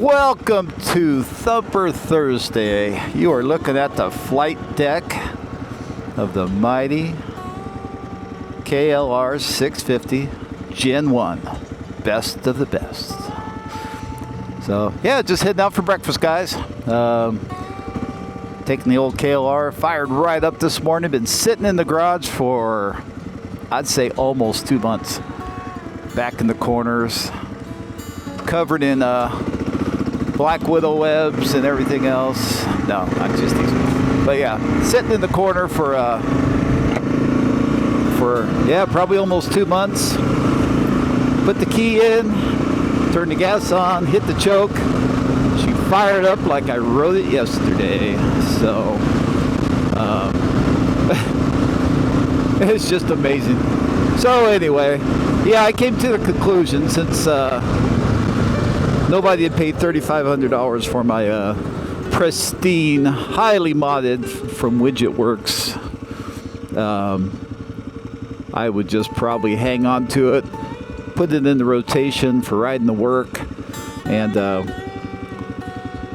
Welcome to Thumping Thursday. You are looking at the flight deck of the mighty KLR650 Gen1. Best of the best. So, yeah, just heading out for breakfast, guys. Taking the old KLR, fired right up this morning. Been sitting in the garage for, I'd say, almost 2 months. Back in the corners, covered in black widow webs and everything else. No, not just these. But yeah, sitting in the corner for probably almost 2 months. Put the key in, turn the gas on, hit the choke. She fired up like I wrote it yesterday. So it's just amazing. So anyway, yeah, I came to the conclusion, since nobody had paid $3,500 for my pristine, highly modded from Widget Works, I would just probably hang on to it, put it in the rotation for riding to work, and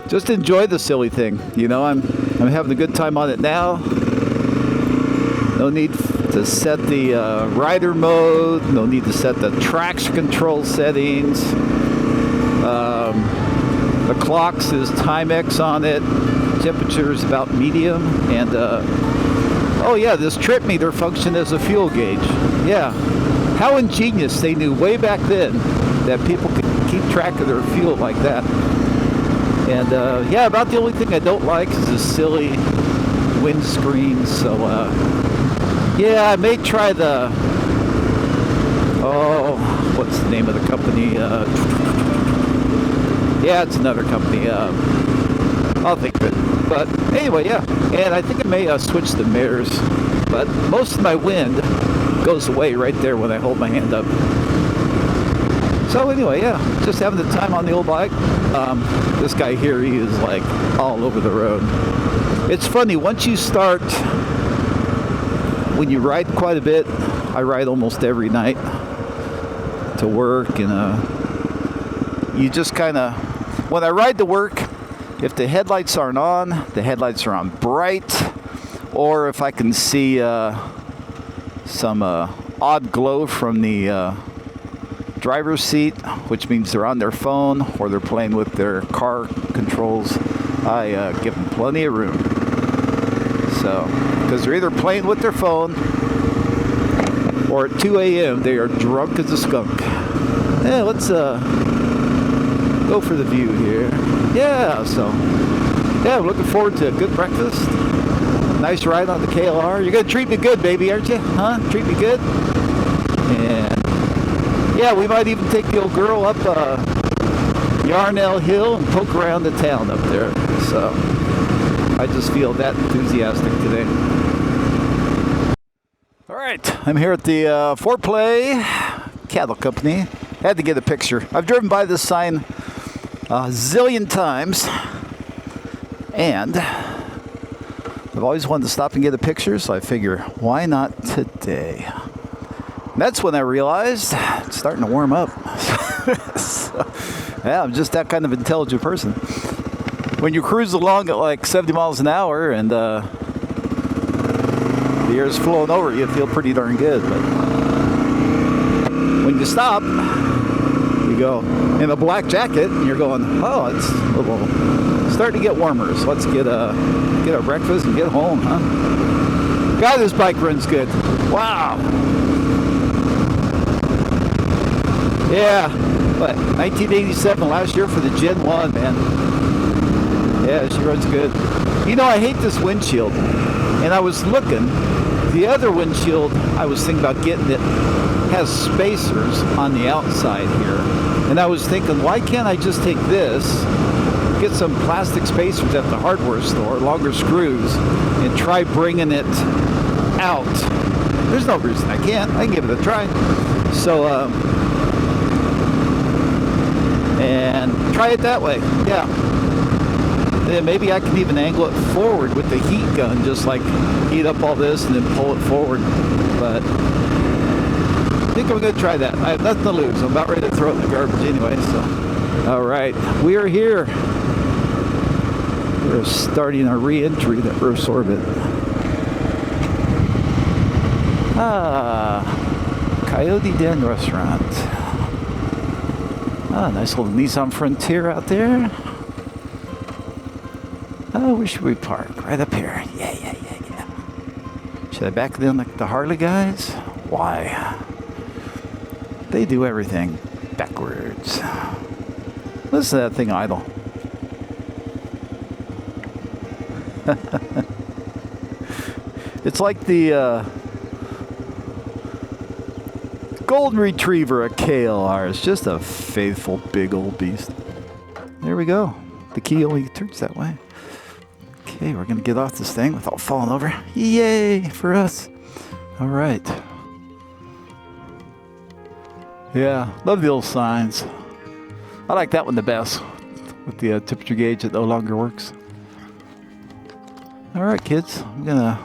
just enjoy the silly thing. You know, I'm having a good time on it now. No need to set the rider mode. No need to set the traction control settings. The clock says Timex on it. Temperature is about medium. And oh yeah, this trip meter functions as a fuel gauge. Yeah, how ingenious. They knew way back then that people could keep track of their fuel like that. And yeah, about the only thing I don't like is the silly windscreen. So yeah, I may try the, oh, what's the name of the company? Yeah, it's another company. I'll think of it. But anyway, yeah. And I think I may switch the mirrors. But most of my wind goes away right there when I hold my hand up. So anyway, yeah, just having the time on the old bike. This guy here, he is like all over the road. It's funny, once you start, when you ride quite a bit, I ride almost every night to work, and you just kind of, when I ride to work, if the headlights aren't on, the headlights are on bright, or if I can see some odd glow from the driver's seat, which means they're on their phone or they're playing with their car controls, I give them plenty of room. So, because they're either playing with their phone or at 2 a.m. they are drunk as a skunk. Yeah, let's go for the view here. Yeah, so yeah, I'm looking forward to a good breakfast. Nice ride on the KLR. You're gonna treat me good, baby, aren't you? Huh? Treat me good. And yeah, we might even take the old girl up Yarnell Hill and poke around the town up there. So I just feel that enthusiastic today. All right, I'm here at the 4Play Cattle Company. Had to get a picture. I've driven by this sign a zillion times, and I've always wanted to stop and get a picture, so I figure, why not today? And that's when I realized it's starting to warm up. So, yeah, I'm just that kind of intelligent person. When you cruise along at like 70 miles an hour and the air's flowing over you, feel pretty darn good. But when you stop, you go in a black jacket and you're going, oh, it's a little starting to get warmer. So let's get our breakfast and get home, huh? God, this bike runs good. Wow. Yeah, but 1987 last year for the Gen1, man. Yeah, she runs good. You know, I hate this windshield. And I was looking, the other windshield I was thinking about getting, it has spacers on the outside here. And I was thinking, why can't I just take this, get some plastic spacers at the hardware store, longer screws, and try bringing it out? There's no reason I can't. I can give it a try. So, and try it that way. Yeah. Then maybe I can even angle it forward with the heat gun, just like heat up all this and then pull it forward. But I think I'm going to try that. I have nothing to lose. I'm about ready to throw it in the garbage anyway, so All right, we are here. We're starting our re-entry to Earth's orbit. Coyote Den restaurant. Nice little Nissan Frontier out there. Where should we park? Right up here. Yeah. Should I back them like the Harley guys? Why? They do everything backwards. Listen to that thing idle. It's like the Golden Retriever, a KLR. It's just a faithful big old beast. There we go. The key only turns that way. Okay, we're gonna get off this thing without falling over. Yay for us. All right. Yeah, love the old signs. I like that one the best with the temperature gauge that no longer works. All right, kids, I'm gonna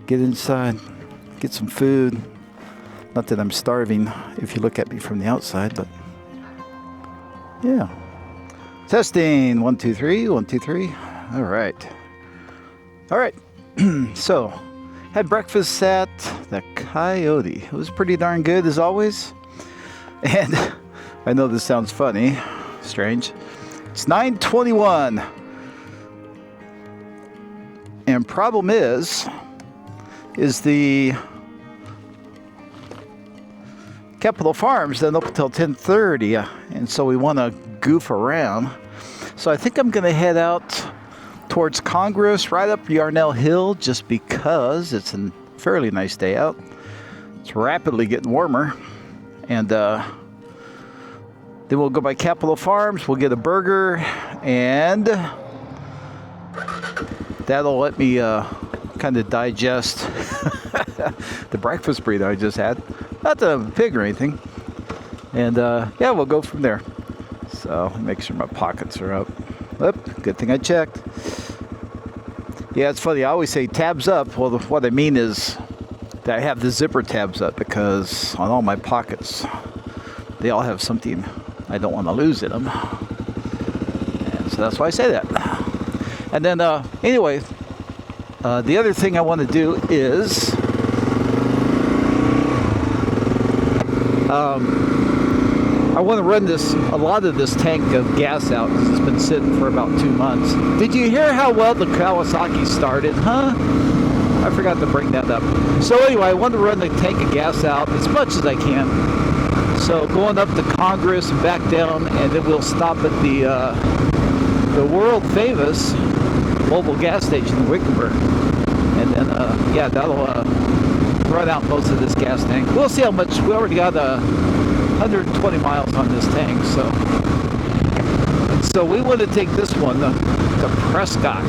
get inside, get some food. Not that I'm starving if you look at me from the outside, but yeah. Testing, 1, 2, 3, 1, 2, 3. All right. So, had breakfast at the Coyote. It was pretty darn good as always. And I know this sounds funny, strange. It's 9:21. And problem is the Capitol Farms doesn't open until 10:30, and so we want to goof around. So I think I'm going to head out towards Congress, right up Yarnell Hill, just because it's a fairly nice day out. It's rapidly getting warmer, and then we'll go by Capitol Farms. We'll get a burger, and that'll let me kind of digest the breakfast burrito I just had. Not that I'm a pig or anything. And yeah, we'll go from there. So make sure my pockets are up. Oop, good thing I checked. Yeah, it's funny. I always say tabs up. Well, what I mean is that I have the zipper tabs up because on all my pockets, they all have something I don't want to lose in them. And so that's why I say that. And then anyway, the other thing I want to do is I want to run a lot of this tank of gas out because it's been sitting for about 2 months. Did you hear how well the Kawasaki started, huh? I forgot to bring that up. So anyway, I want to run the tank of gas out as much as I can. So going up to Congress and back down, and then we'll stop at the world famous mobile gas station in Wickenburg. And then, yeah, that'll run out most of this gas tank. We'll see how much. We already got 120 miles on this tank, so we want to take this one to Prescott,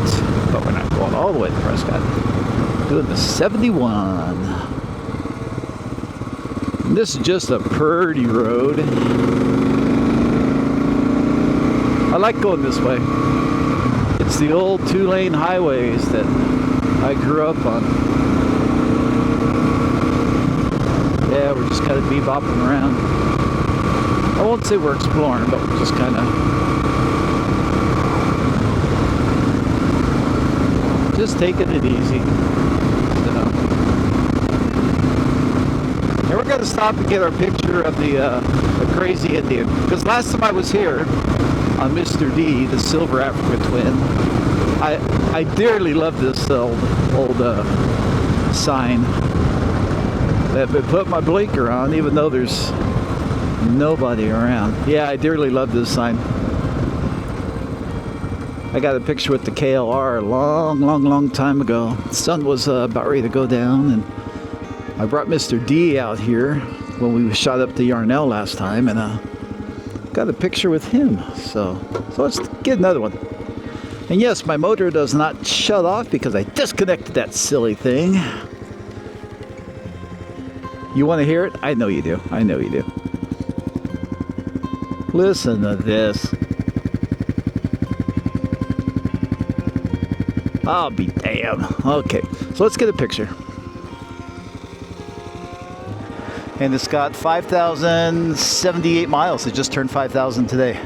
but we're not going all the way to Prescott. Doing the 71. And this is just a pretty road. I like going this way. It's the old 2-lane highways that I grew up on. Yeah, we're just kind of bebopping around. I won't say we're exploring, but we're just kind of just taking it easy. So, and we're going to stop and get our picture of the crazy Indian. Because last time I was here on Mr. D, the silver Africa twin, I dearly love this old sign. That I put my blinker on, even though there's nobody around. Yeah, I dearly love this sign. I got a picture with the KLR a long time ago. The sun was about ready to go down, and I brought Mr. D out here when we shot up to Yarnell last time, and got a picture with him. So let's get another one. And yes, my motor does not shut off because I disconnected that silly thing. You want to hear it? I know you do. I know you do. Listen to this. I'll be damned. Okay, so let's get a picture. And it's got 5,078 miles. It just turned 5,000 today.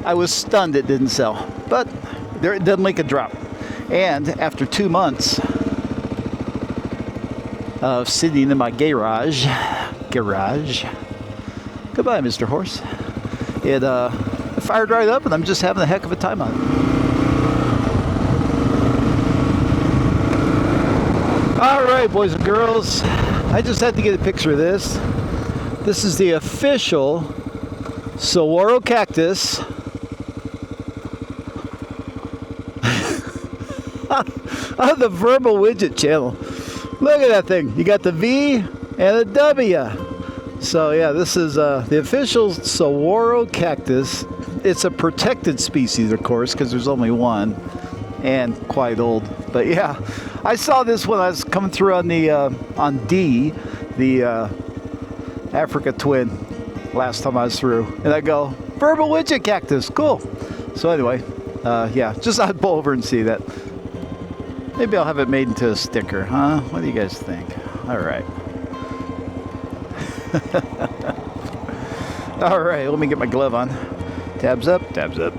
I was stunned it didn't sell, but it didn't make a drop. And after 2 months of sitting in my garage, goodbye, Mr. Horse, it fired right up, and I'm just having a heck of a time on it. All right, boys and girls, I just had to get a picture of this. This is the official saguaro cactus on the Verbal Widget channel. Look at that thing. You got the V and a W. So yeah, this is the official saguaro cactus. It's a protected species, of course, because there's only one, and quite old. But yeah, I saw this when I was coming through on the on D, the Africa Twin, last time I was through, and I go, Verbal Widget cactus, cool. So anyway, yeah, just I'd pull over and see that. Maybe I'll have it made into a sticker, huh? What do you guys think? All right. All right, let me get my glove on. Tabs up, tabs up.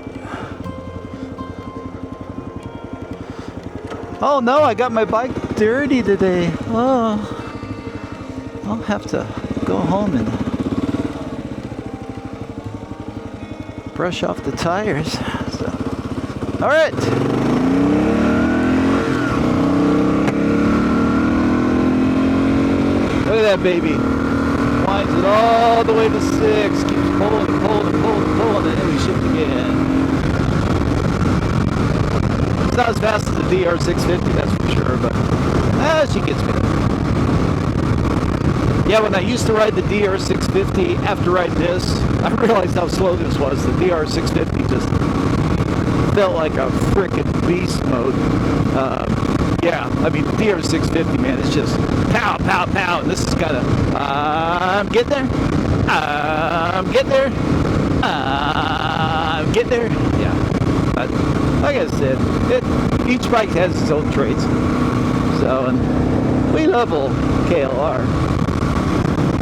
Oh no, I got my bike dirty today. Oh, I'll have to go home and brush off the tires. So, all right. Look at that baby. Winds it all the way to 6. Keeps pulling and pulling and pulling and pulling, and then we shift again. It's not as fast as the DR650, that's for sure, but she gets me there. Yeah, when I used to ride the DR650, after riding this, I realized how slow this was. The DR650 just felt like a frickin' beast mode. Yeah, I mean, the DR650, man, it's just pow, pow, pow. And this is kind of, I'm getting there. I'm getting there. I'm getting there. Yeah. But like I said, each bike has its own traits. So, and we love old KLR.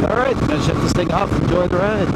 All right, I'm going to shut this thing off and enjoy the ride.